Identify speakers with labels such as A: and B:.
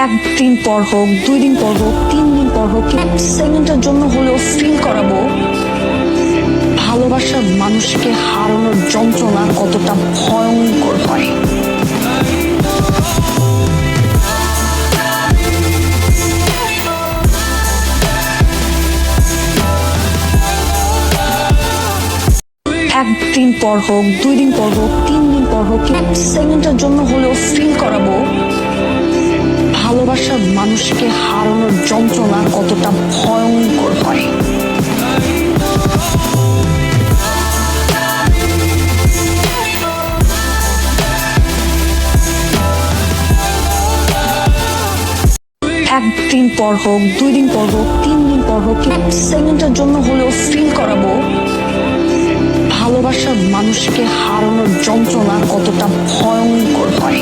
A: একদিন পর হোক, 2 দিন পর হোক, 3 দিন পর হোক, সেকেন্ডের জন্য হলেও ফিল করাবো ভালোবাসার মানুষকে হারানোর যন্ত্রণা কতটা ভয়ঙ্কর হয়। একদিন পর হোক, 2 দিন পর হোক, 3 দিন পর হোক, সেকেন্ডের জন্য হলেও ফিল করাবো ভালোবাসার মানুষকে হারানোর যন্ত্রণা কতটা ভয়ঙ্কর হয়। একদিন পর হোক, 2 দিন পর হোক, 3 দিন পর হোক, সেকেন্ডের জন্য হলেও ফিল করাবো ভালোবাসার মানুষকে হারানোর যন্ত্রণা কতটা ভয়ঙ্কর হয়।